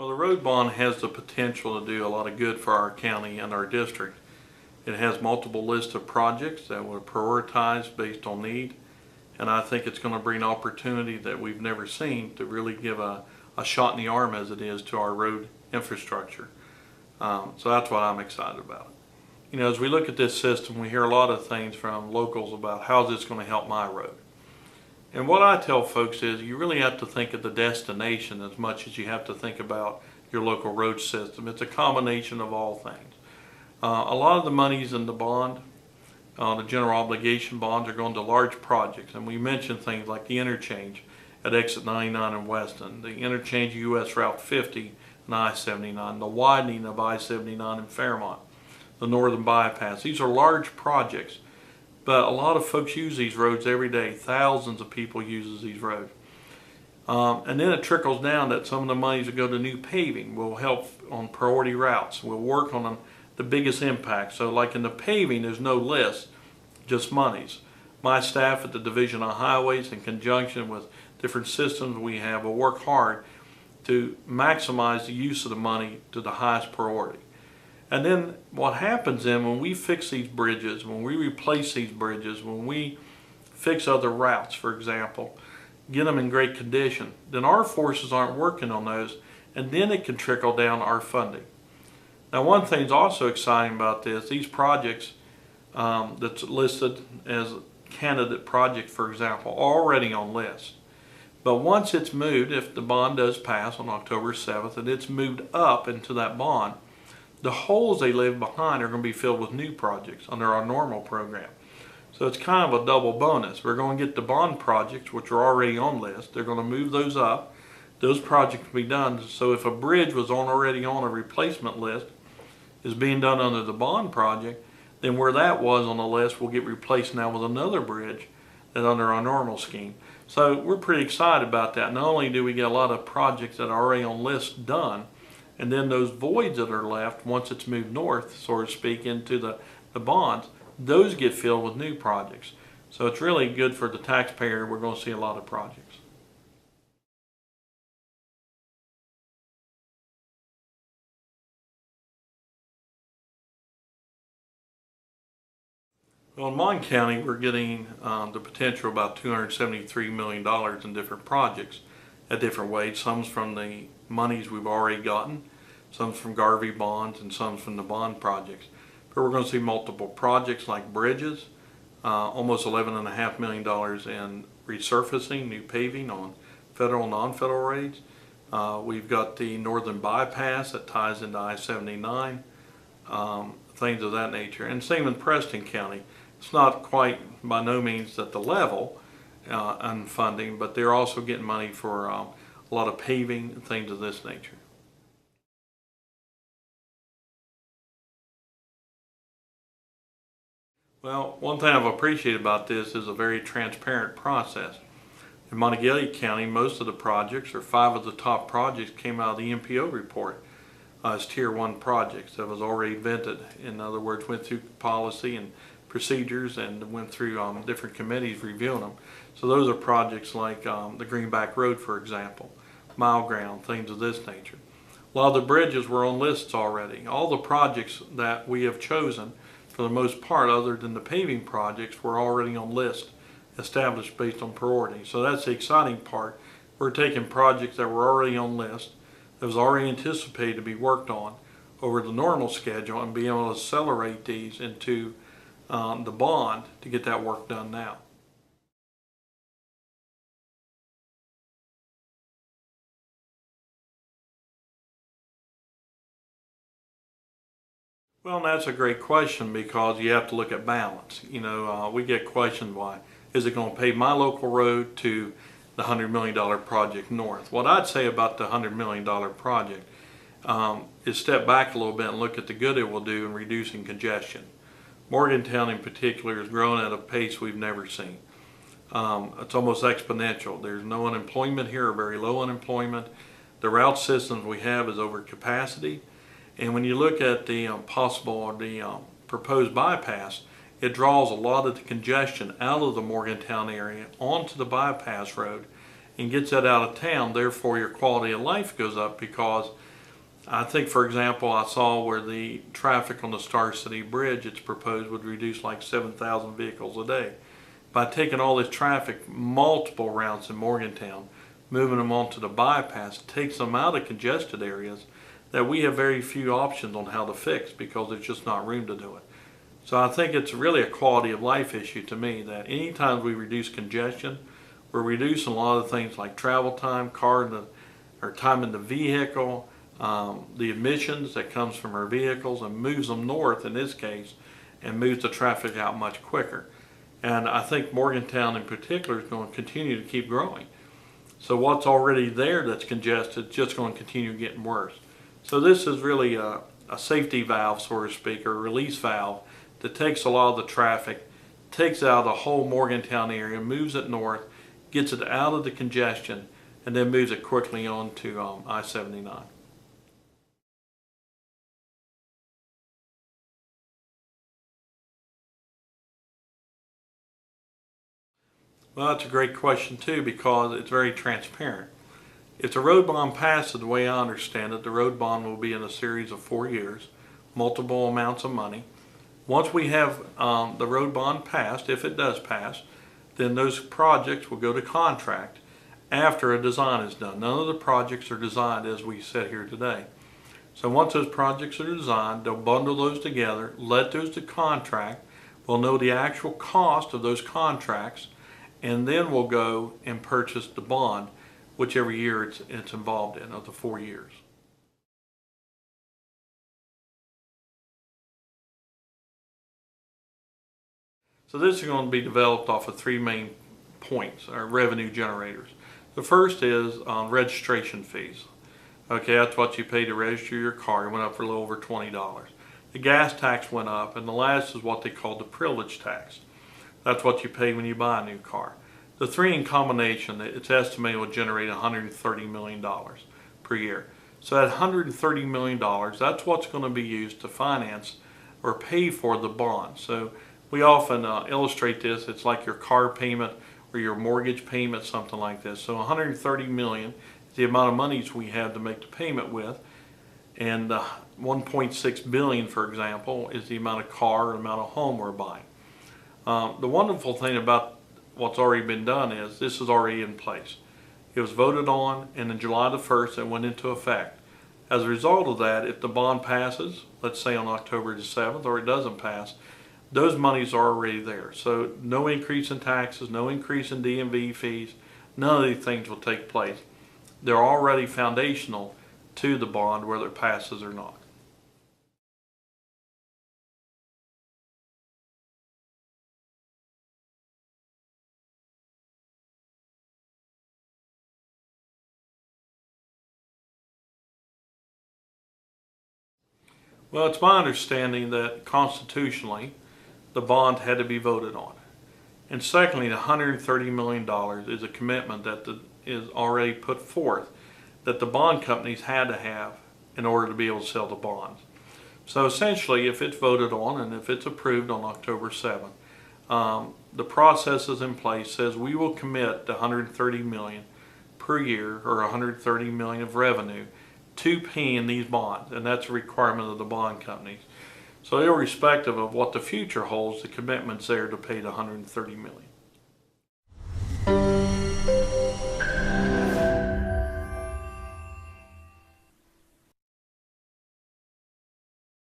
Well, the road bond has the potential to do a lot of good for our county and our district. It has multiple lists of projects that were prioritized based on need, and I think it's going to bring opportunity that we've never seen to really give a shot in the arm as it is to our road infrastructure. So that's what I'm excited about. You know, as we look at this system, we hear a lot of things from locals about how's this going to help my road. And what I tell folks is you really have to think of the destination as much as you have to think about your local road system. It's a combination of all things. A lot of the monies in the bond, the general obligation bonds, are going to large projects. And we mentioned things like the interchange at exit 99 in Weston, the interchange US Route 50 and I-79, the widening of I-79 in Fairmont, the northern bypass. These are large projects. But a lot of folks use these roads every day. Thousands of people use these roads. And then it trickles down that some of the monies that go to new paving will help on priority routes. We'll work on the biggest impact. So like in the paving, there's no list, just monies. My staff at the Division of Highways, in conjunction with different systems we have, will work hard to maximize the use of the money to the highest priority. And then what happens then when we fix these bridges, when we replace these bridges, when we fix other routes, for example, get them in great condition, then our forces aren't working on those, and then it can trickle down our funding. Now, one thing's also exciting about this, these projects that's listed as candidate project, for example, are already on list. But once it's moved, if the bond does pass on October 7th, and it's moved up into that bond, the holes they leave behind are going to be filled with new projects under our normal program. So it's kind of a double bonus. We're going to get the bond projects, which are already on list. They're going to move those up. Those projects will be done. So if a bridge was already on a replacement list, is being done under the bond project, then where that was on the list will get replaced now with another bridge that's under our normal scheme. So we're pretty excited about that. Not only do we get a lot of projects that are already on list done, and then those voids that are left, once it's moved north, so to speak, into the bonds, those get filled with new projects. So it's really good for the taxpayer. We're going to see a lot of projects. Well, in Mon County, we're getting the potential of about $273 million in different projects at different ways. Some's from the monies we've already gotten, some's from Garvey bonds, and some's from the bond projects. But we're going to see multiple projects like bridges, almost $11.5 million in resurfacing, new paving on federal and non-federal roads. We've got the northern bypass that ties into I-79, things of that nature. And same in Preston County. It's not quite, by no means at the level on funding, but they're also getting money for a lot of paving and things of this nature. Well, one thing I've appreciated about this is a very transparent process. In Montague County, most of the projects, or 5 of the top projects, came out of the MPO report as Tier 1 projects that was already vetted. In other words, went through policy and procedures and went through different committees reviewing them. So those are projects like the Greenback Road, for example, Mile Ground, things of this nature. A lot of the bridges were on lists already. All the projects that we have chosen, for the most part, other than the paving projects, were already on list established based on priority. So that's the exciting part. We're taking projects that were already on list, that was already anticipated to be worked on over the normal schedule, and being able to accelerate these into the bond to get that work done now. Well, that's a great question, because you have to look at balance. You know, we get questioned, why is it going to pave my local road to the $100 million project north? What I'd say about the $100 million project is step back a little bit and look at the good it will do in reducing congestion. Morgantown in particular is growing at a pace we've never seen. It's almost exponential. There's no unemployment here, or very low unemployment. The route systems we have is over capacity. And when you look at the proposed bypass, it draws a lot of the congestion out of the Morgantown area onto the bypass road and gets that out of town. Therefore, your quality of life goes up, because I think, for example, I saw where the traffic on the Star City Bridge, it's proposed, would reduce like 7,000 vehicles a day. By taking all this traffic, multiple routes in Morgantown, moving them onto the bypass, takes them out of congested areas that we have very few options on how to fix because there's just not room to do it. So I think it's really a quality of life issue to me that anytime we reduce congestion, we're reducing a lot of things like travel time, or time in the vehicle, the emissions that comes from our vehicles, and moves them north in this case, and moves the traffic out much quicker. And I think Morgantown in particular is going to continue to keep growing. So what's already there that's congested is just going to continue getting worse. So this is really a safety valve, so to speak, or a release valve that takes a lot of the traffic, takes out the whole Morgantown area, moves it north, gets it out of the congestion, and then moves it quickly on to I-79. Well, that's a great question too, because it's very transparent. If the road bond passes, the way I understand it, the road bond will be in a series of 4 years, multiple amounts of money. Once we have the road bond passed, if it does pass, then those projects will go to contract after a design is done. None of the projects are designed as we sit here today. So once those projects are designed, they'll bundle those together, let those to contract. We'll know the actual cost of those contracts, and then we'll go and purchase the bond, whichever year it's involved in of the 4 years. So this is going to be developed off of 3 main points, or revenue generators. The first is registration fees. Okay, that's what you pay to register your car. It went up for a little over $20. The gas tax went up, and the last is what they call the privilege tax. That's what you pay when you buy a new car. The 3 in combination, it's estimated will generate $130 million per year. So that $130 million, that's what's going to be used to finance or pay for the bond. So we often illustrate this, it's like your car payment or your mortgage payment, something like this. So $130 million is the amount of monies we have to make the payment with, and $1.6 billion, for example, is the amount of car or amount of home we're buying. The wonderful thing about what's already been done is this is already in place. It was voted on, and on July the 1st it went into effect. As a result of that, if the bond passes, let's say on October the 7th, or it doesn't pass, those monies are already there. So no increase in taxes, no increase in DMV fees, none of these things will take place. They're already foundational to the bond, whether it passes or not. Well, it's my understanding that constitutionally, the bond had to be voted on. And secondly, the $130 million is a commitment that is already put forth that the bond companies had to have in order to be able to sell the bonds. So essentially, if it's voted on and if it's approved on October 7th, the process is in place, says we will commit the $130 million per year, or $130 million of revenue, to paying these bonds, and that's a requirement of the bond companies. So irrespective of what the future holds, the commitment's there to pay the $130 million.